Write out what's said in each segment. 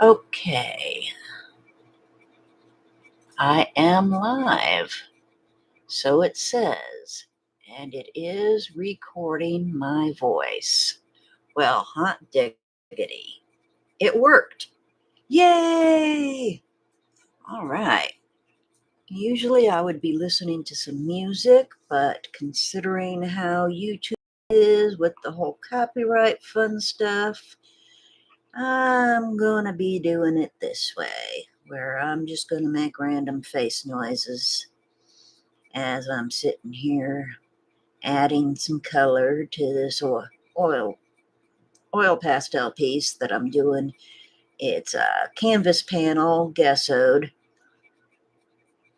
Okay, I am live. So it says, and it is recording my voice. Well, hot diggity. It worked. Yay! All right. Usually I would be listening to some music, but considering how YouTube is with the whole copyright fun stuff, I'm gonna be doing it this way, where I'm just gonna make random face noises as I'm sitting here adding some color to this oil pastel piece that I'm doing. It's a canvas panel gessoed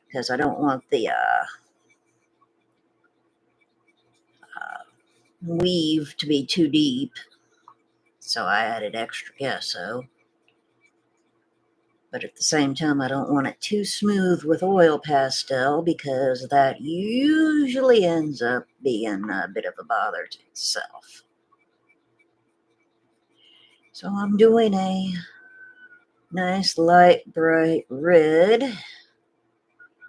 because I don't want the weave to be too deep, so I added extra gesso. But at the same time, I don't want it too smooth with oil pastel because that usually ends up being a bit of a bother to itself. So I'm doing a nice light bright red.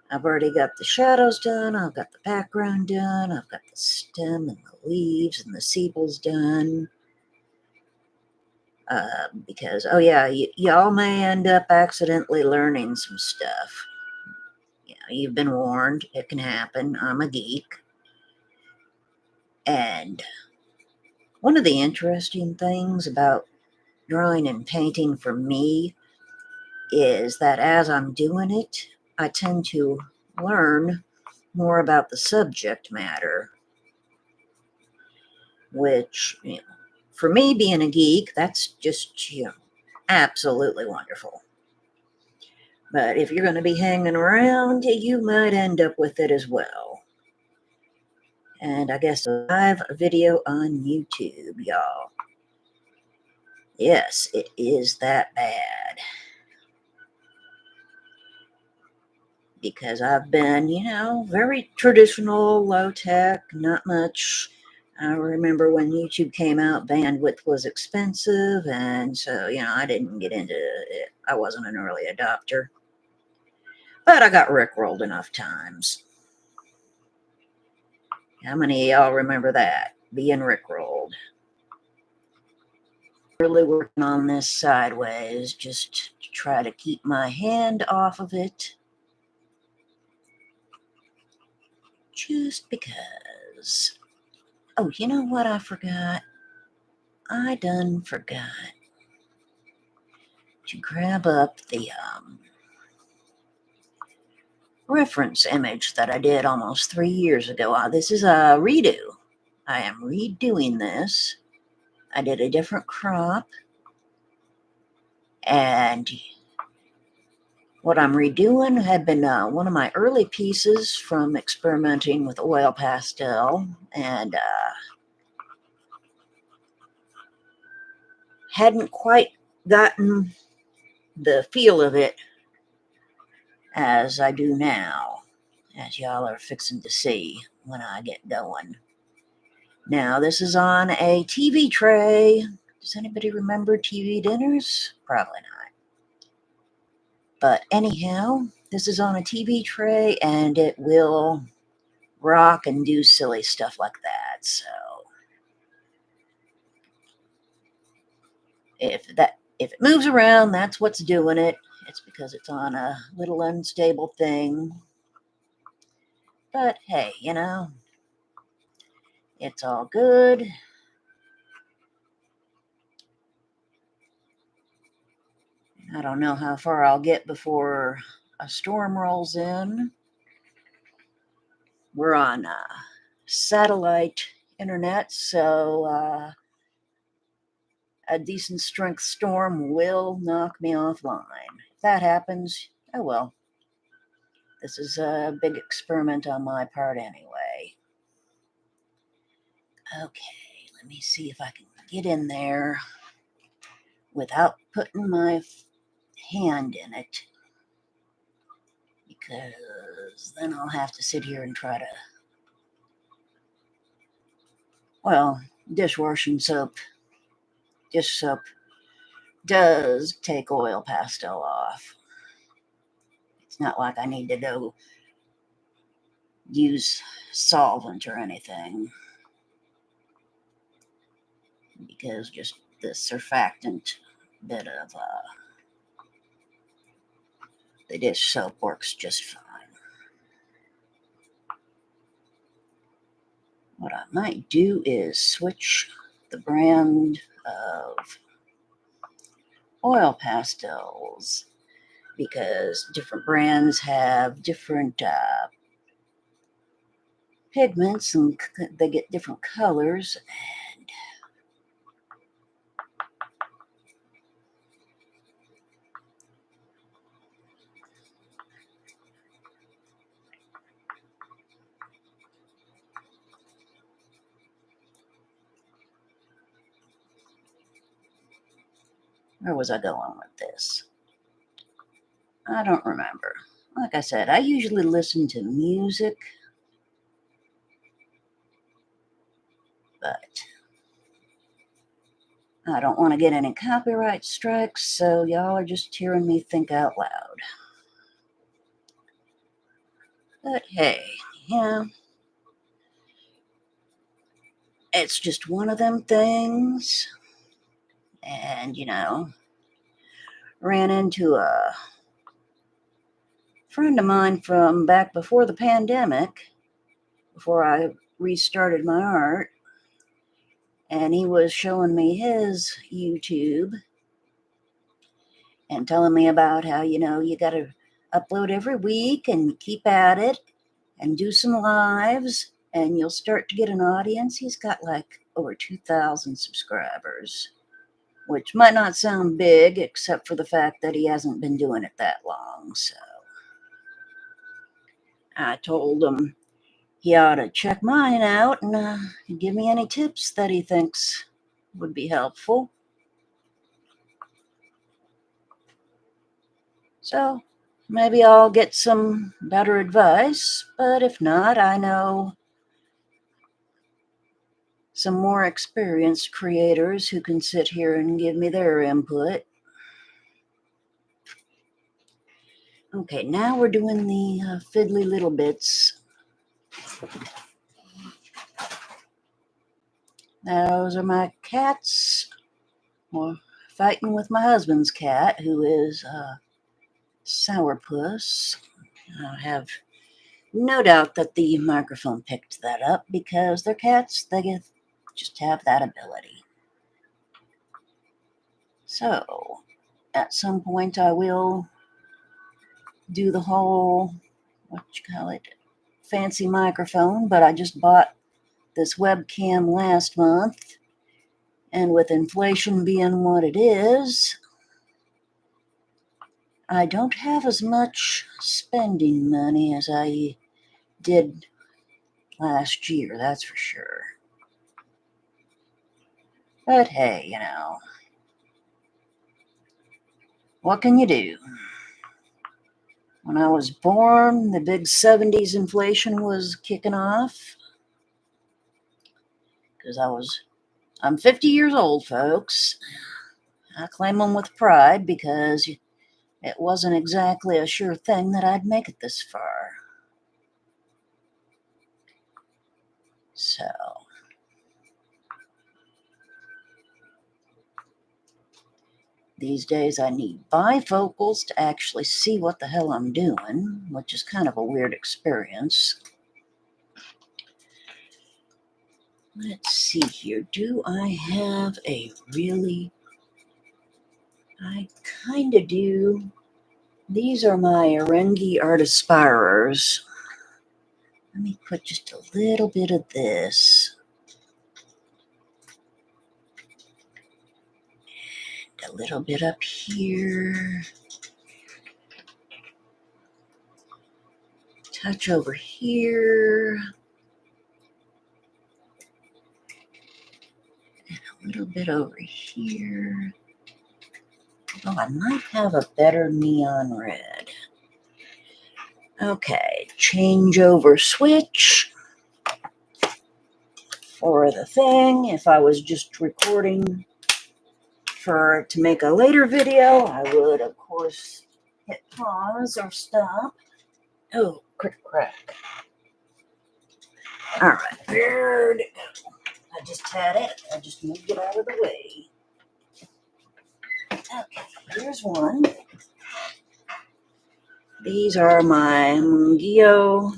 I've already got the shadows done, I've got the background done, I've got the stem and the leaves and the sepals done. Because, oh yeah, y'all may end up accidentally learning some stuff. You've been warned, it can happen. I'm a geek. And one of the interesting things about drawing and painting for me is that as I'm doing it, I tend to learn more about the subject matter, which, for me being a geek, that's just, absolutely wonderful. But if you're going to be hanging around, you might end up with it as well. And I guess a live video on YouTube, y'all. Yes, it is that bad. Because I've been, very traditional, low tech, not much. I remember when YouTube came out, bandwidth was expensive, and so, I didn't get into it. I wasn't an early adopter. But I got rickrolled enough times. How many of y'all remember that? Being rickrolled. Really working on this sideways, just to try to keep my hand off of it. Just because. Oh, you know what I forgot? I done forgot to grab up the reference image that I did almost 3 years ago. This is a redo. I am redoing this. I did a different crop, and what I'm redoing had been one of my early pieces from experimenting with oil pastel, and hadn't quite gotten the feel of it as I do now, as y'all are fixing to see when I get going. Now, this is on a TV tray. Does anybody remember TV dinners? Probably not. But anyhow, this is on a TV tray, and it will rock and do silly stuff like that. So if it moves around, that's what's doing it. It's because it's on a little unstable thing. But hey, it's all good. I don't know how far I'll get before a storm rolls in. We're on satellite internet, so a decent strength storm will knock me offline. If that happens, oh well. This is a big experiment on my part anyway. Okay, let me see if I can get in there without putting my hand in it, because then I'll have to sit here and try to, well, dish soap does take oil pastel off. It's not like I need to go use solvent or anything, because just the surfactant bit of the dish soap works just fine. What I might do is switch the brand of oil pastels, because different brands have different pigments and they get different colors. And where was I going with this? I don't remember. Like I said, I usually listen to music, but I don't want to get any copyright strikes, so y'all are just hearing me think out loud. But hey, yeah, it's just one of them things. And, ran into a friend of mine from back before the pandemic, before I restarted my art, and he was showing me his YouTube and telling me about how, you got to upload every week and keep at it and do some lives and you'll start to get an audience. He's got like over 2,000 subscribers, which might not sound big except for the fact that he hasn't been doing it that long. So I told him he ought to check mine out and give me any tips that he thinks would be helpful. So maybe I'll get some better advice, but if not, I know some more experienced creators who can sit here and give me their input. Okay, now we're doing the fiddly little bits. Those are my cats. Well, fighting with my husband's cat, who is Sourpuss. I have no doubt that the microphone picked that up because they're cats. They just have that ability. So, at some point, I will do the whole, fancy microphone, but I just bought this webcam last month, and with inflation being what it is, I don't have as much spending money as I did last year, that's for sure. But hey, what can you do? When I was born, the big 70s inflation was kicking off. Because I'm 50 years old, folks. I claim them with pride because it wasn't exactly a sure thing that I'd make it this far. So, these days I need bifocals to actually see what the hell I'm doing, which is kind of a weird experience. Let's see here. Do I have a really... I kind of do. These are my Erengi Art Aspirers. Let me put just a little bit of this. And a little bit up here. Touch over here. And a little bit over here. Oh, I might have a better neon red. Okay, change over switch for the thing. If I was just recording to make a later video, I would, of course, hit pause or stop. Oh, crick crack. All right, there it go. I just had it. I just moved it out of the way. Okay, here's one. These are my Geo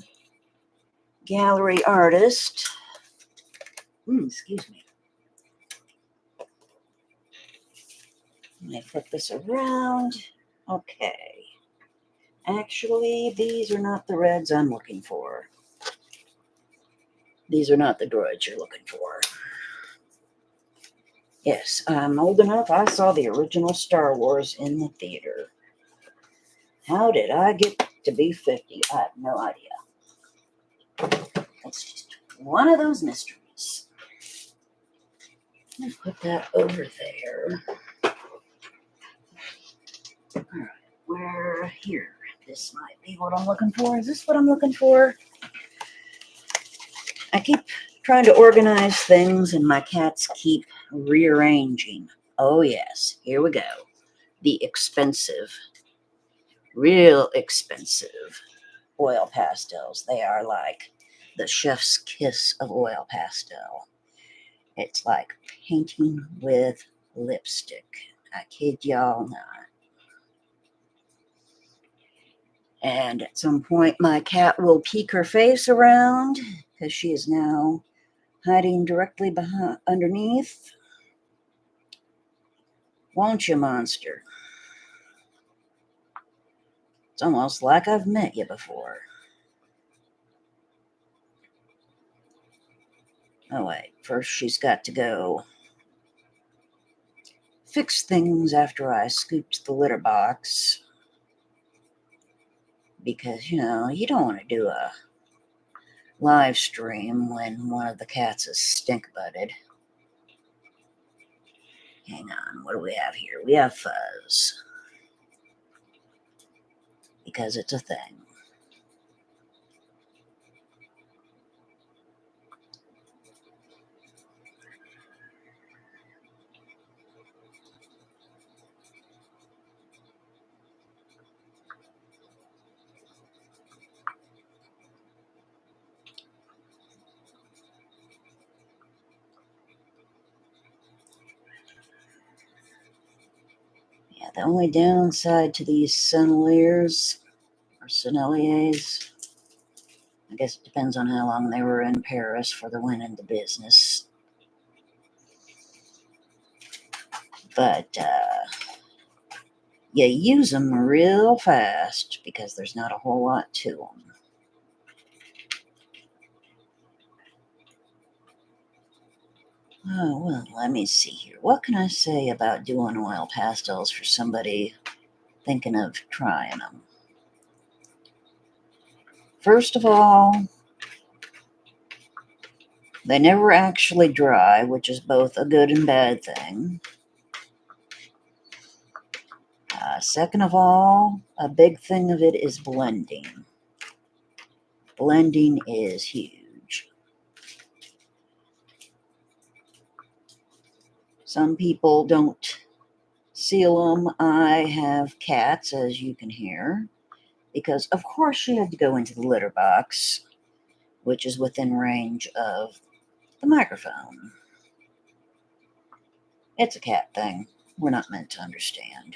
Gallery Artist. Excuse me. Let me flip this around. Okay. Actually, these are not the reds I'm looking for. These are not the droids you're looking for. Yes, I'm old enough. I saw the original Star Wars in the theater. How did I get to be 50? I have no idea. It's just one of those mysteries. Let me put that over there. All right, we're here. This might be what I'm looking for. Is this what I'm looking for? I keep trying to organize things and my cats keep rearranging. Oh yes, here we go. The expensive, real expensive oil pastels. They are like the chef's kiss of oil pastel. It's like painting with lipstick. I kid y'all not. And at some point, my cat will peek her face around because she is now hiding directly behind, underneath. Won't you, monster? It's almost like I've met you before. Oh, wait. First, she's got to go fix things after I scooped the litter box. Because, you know, you don't want to do a live stream when one of the cats is stink-butted. Hang on, what do we have here? We have fuzz. Because it's a thing. Yeah, the only downside to these Senneliers, or Senneliers, I guess it depends on how long they were in Paris for the win in the business. But you use them real fast because there's not a whole lot to them. Oh, well, let me see here. What can I say about doing oil pastels for somebody thinking of trying them? First of all, they never actually dry, which is both a good and bad thing. Second of all, a big thing of it is blending. Blending is huge. Some people don't seal them. I have cats, as you can hear, because of course she had to go into the litter box, which is within range of the microphone. It's a cat thing. We're not meant to understand.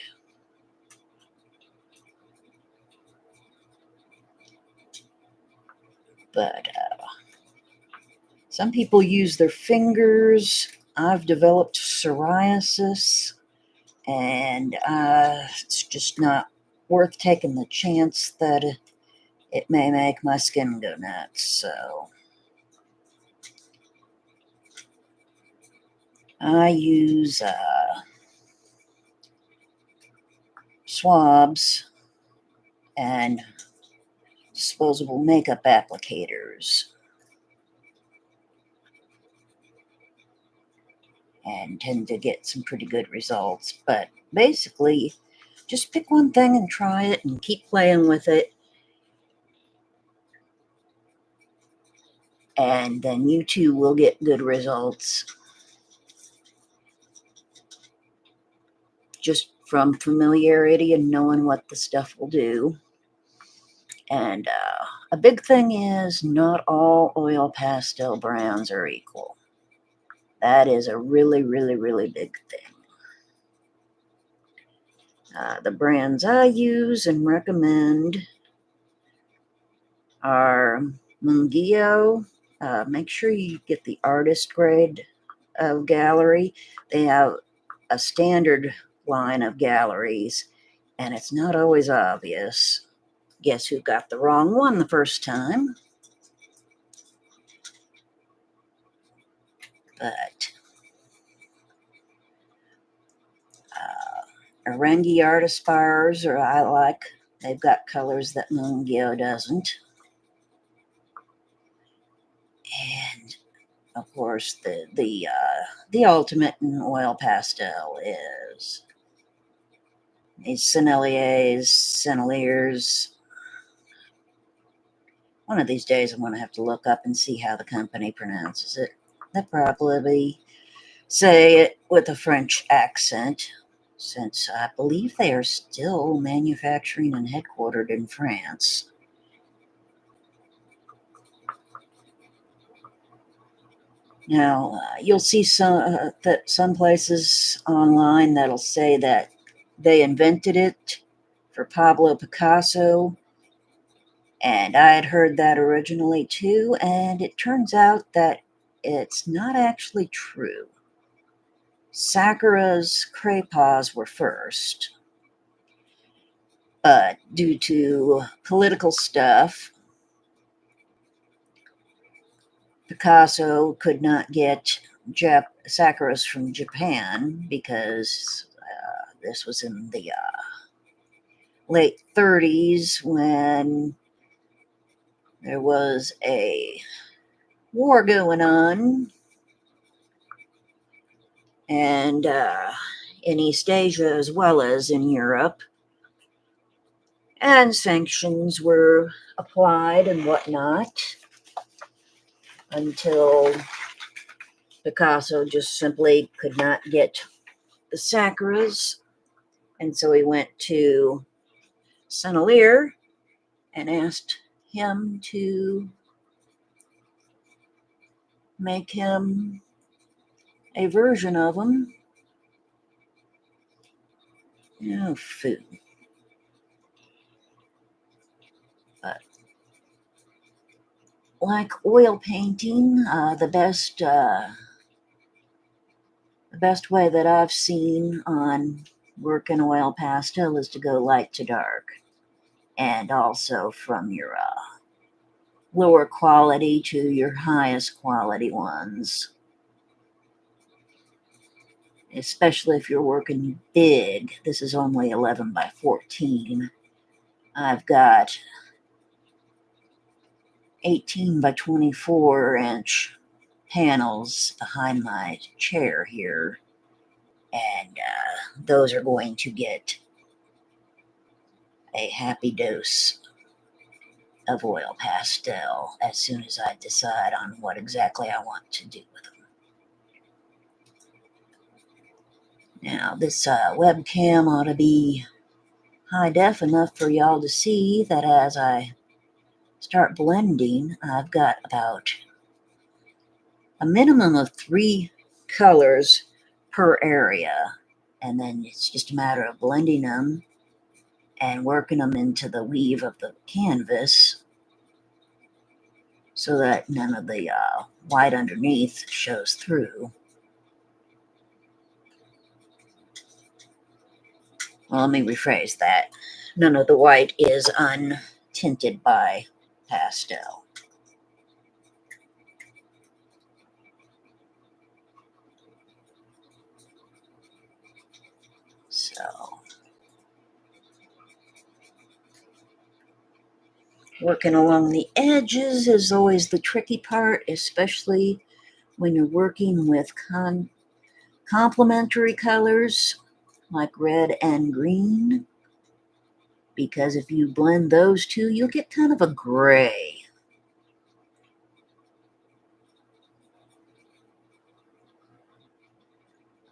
But some people use their fingers. I've developed psoriasis, and it's just not worth taking the chance that it may make my skin go nuts. So I use swabs and disposable makeup applicators, and tend to get some pretty good results. But basically, just pick one thing and try it and keep playing with it. And then you too will get good results. just from familiarity and knowing what the stuff will do. And a big thing is not all oil pastel brands are equal. That is a really, really, really big thing. The brands I use and recommend are Mungio. Make sure you get the artist grade of gallery. They have a standard line of galleries, and it's not always obvious. Guess who got the wrong one the first time? But Arengi Art Aspires, or I like. They've got colors that Mungio doesn't. And of course, the ultimate in oil pastel is these Senneliers. One of these days, I'm going to have to look up and see how the company pronounces it. They probably say it with a French accent, since I believe they are still manufacturing and headquartered in France. Now, you'll see some places online that'll say that they invented it for Pablo Picasso, and I had heard that originally too, and it turns out that it's not actually true. Sakura's crepas were first, but due to political stuff, Picasso could not get Sakuras from Japan because this was in the late 30s when there was a war going on, and in East Asia as well as in Europe, and sanctions were applied and whatnot until Picasso just simply could not get the Sakuras, and so he went to Sennelier and asked him to make him a version of them. Oh, food. But like oil painting, the best way that I've seen on working oil pastel is to go light to dark, and also from your lower quality to your highest quality ones. Especially if you're working big. This is only 11 by 14. I've got 18 by 24 inch panels behind my chair here, and those are going to get a happy dose of oil pastel as soon as I decide on what exactly I want to do with them. Now, this webcam ought to be high def enough for y'all to see that as I start blending, I've got about a minimum of 3 colors per area, and then it's just a matter of blending them and working them into the weave of the canvas so that none of the white underneath shows through. Well, let me rephrase that. None of the white is untinted by pastel. So, working along the edges is always the tricky part, especially when you're working with complementary colors like red and green, because if you blend those two, you'll get kind of a gray.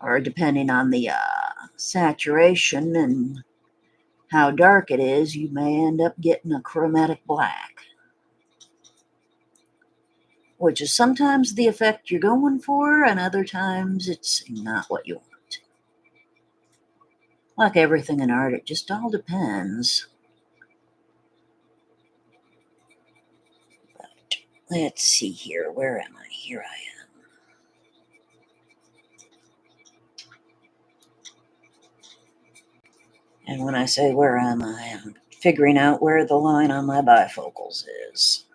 or depending on the saturation and how dark it is, you may end up getting a chromatic black, which is sometimes the effect you're going for, and other times it's not what you want. Like everything in art, it just all depends. But let's see here. Where am I? Here I am. And when I say where am I, I'm figuring out where the line on my bifocals is.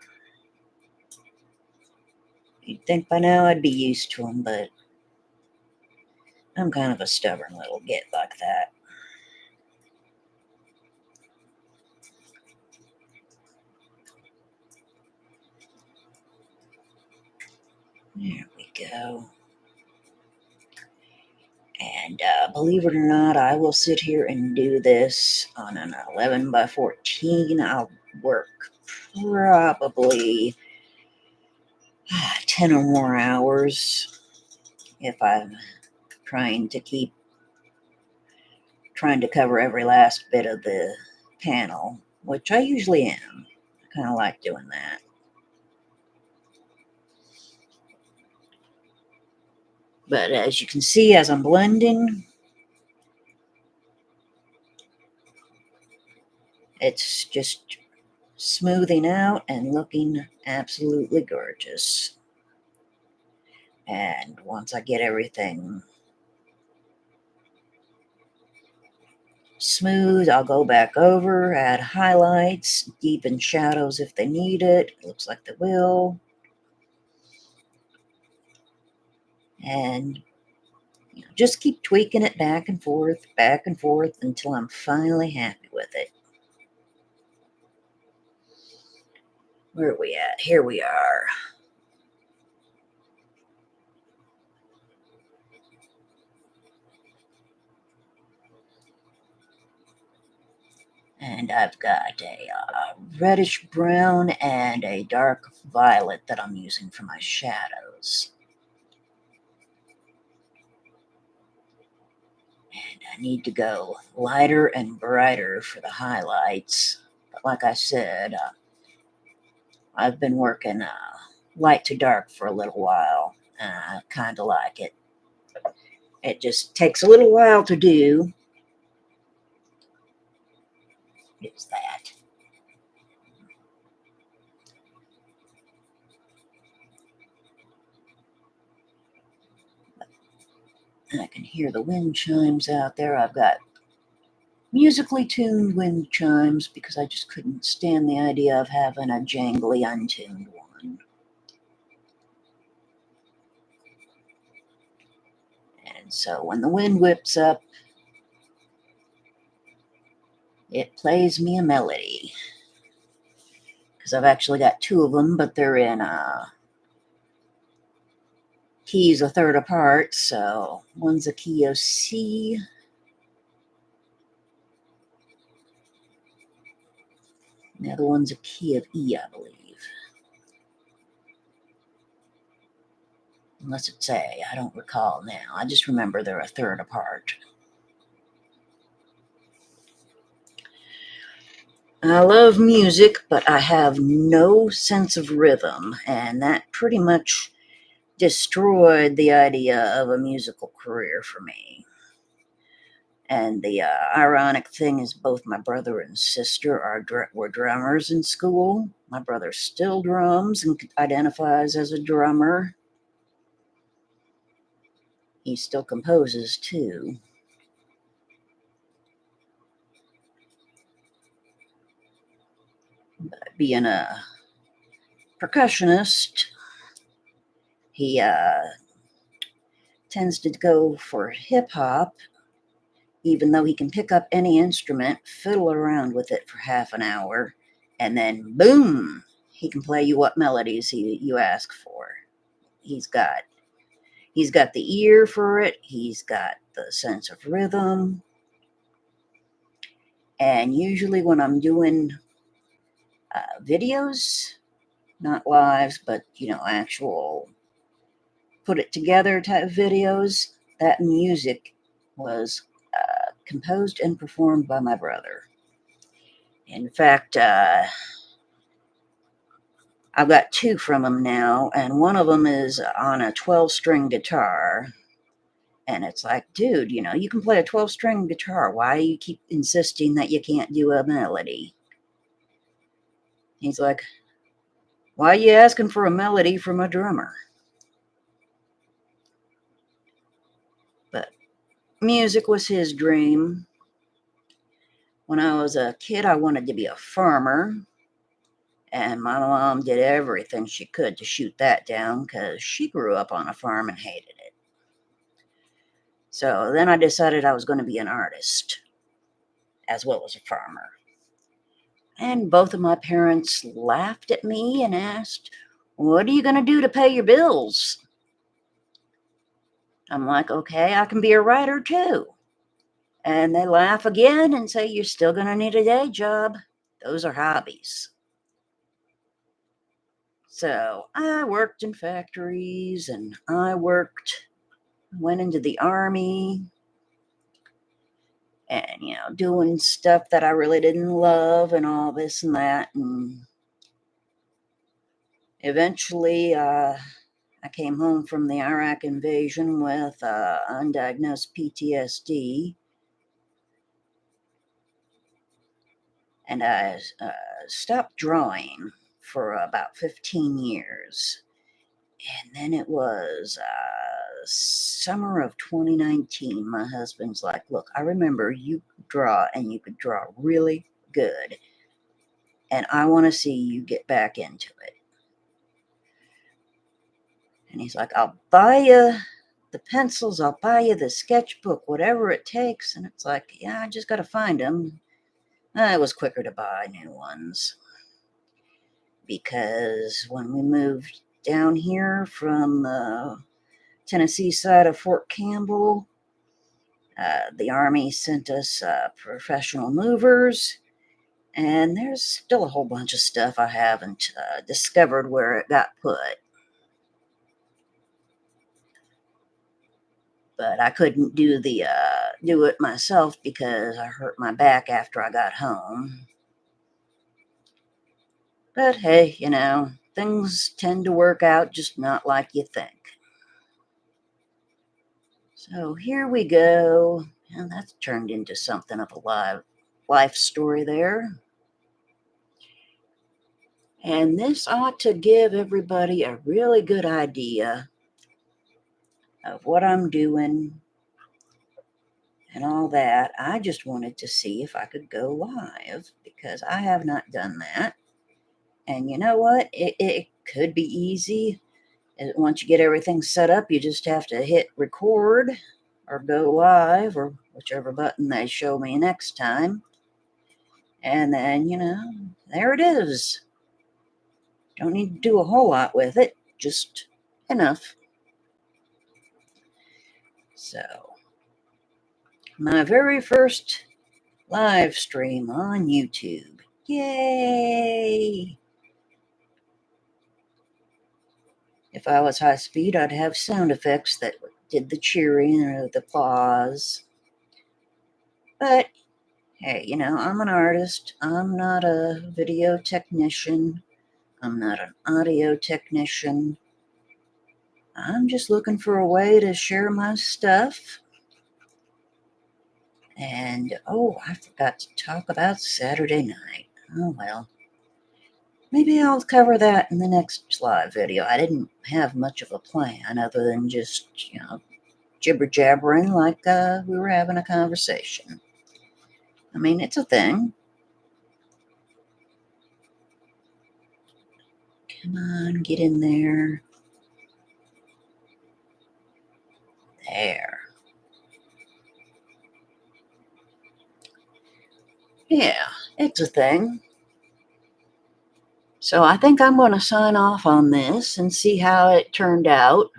You'd think by now I'd be used to them, but I'm kind of a stubborn little git like that. There we go. And believe it or not, I will sit here and do this on an 11 by 14. I'll work probably 10 or more hours if I'm trying to cover every last bit of the panel, which I usually am. I kind of like doing that. But as you can see, as I'm blending, it's just smoothing out and looking absolutely gorgeous. And once I get everything smooth, I'll go back over, add highlights, deepen shadows if they need it. Looks like they will. And just keep tweaking it back and forth until I'm finally happy with it. Where are we at? Here we are. And I've got a reddish brown and a dark violet that I'm using for my shadows. And I need to go lighter and brighter for the highlights. But like I said, I've been working light to dark for a little while. I kind of like it. It just takes a little while to do. It's that. And I can hear the wind chimes out there. I've got musically tuned wind chimes because I just couldn't stand the idea of having a jangly, untuned one. And so when the wind whips up, it plays me a melody. Because I've actually got two of them, but they're in keys a third apart. So one's a key of C. The other one's a key of E, I believe. Unless it's A, I don't recall now. I just remember they're a third apart. I love music, but I have no sense of rhythm, and that pretty much destroyed the idea of a musical career for me. And the ironic thing is both my brother and sister were drummers in school. My brother still drums and identifies as a drummer. He still composes too. But being a percussionist, he tends to go for hip hop, even though he can pick up any instrument, fiddle around with it for half an hour, and then boom, he can play you what melodies you ask for. He's got the ear for it. He's got the sense of rhythm. And usually when I'm doing videos, not lives, but actual put it together type videos, that music was composed and performed by my brother. In fact, I've got two from him now, and one of them is on a 12-string guitar. And it's like, dude, you can play a 12-string guitar. Why do you keep insisting that you can't do a melody? He's like, why are you asking for a melody from a drummer? But music was his dream. When I was a kid, I wanted to be a farmer. And my mom did everything she could to shoot that down because she grew up on a farm and hated it. So then I decided I was going to be an artist as well as a farmer. And both of my parents laughed at me and asked, what are you going to do to pay your bills? I'm like, okay, I can be a writer too. And they laugh again and say, you're still going to need a day job. Those are hobbies. So I worked in factories and went into the army and, doing stuff that I really didn't love and all this and that. And eventually, I came home from the Iraq invasion with undiagnosed PTSD. And I stopped drawing for about 15 years. And then it was summer of 2019. My husband's like, look, I remember you draw and you could draw really good. And I want to see you get back into it. And he's like, I'll buy you the pencils, I'll buy you the sketchbook, whatever it takes. And it's like, yeah, I just got to find them. It was quicker to buy new ones. Because when we moved down here from the Tennessee side of Fort Campbell, the Army sent us professional movers, and there's still a whole bunch of stuff I haven't discovered where it got put. But I couldn't do it myself because I hurt my back after I got home. But hey, things tend to work out just not like you think. So here we go. And that's turned into something of a life story there. And this ought to give everybody a really good idea of what I'm doing and all that. I just wanted to see if I could go live because I have not done that. And you know what? It could be easy. Once you get everything set up, you just have to hit record or go live or whichever button they show me next time. And then, there it is. Don't need to do a whole lot with it, just enough. So, my very first live stream on YouTube. Yay! If I was high speed, I'd have sound effects that did the cheering or the applause. But, hey, I'm an artist. I'm not a video technician. I'm not an audio technician. I'm just looking for a way to share my stuff. And, I forgot to talk about Saturday night. Oh, well. Maybe I'll cover that in the next live video. I didn't have much of a plan other than just, jibber-jabbering like we were having a conversation. I mean, it's a thing. Come on, get in there. There. Yeah, it's a thing. So I think I'm going to sign off on this and see how it turned out.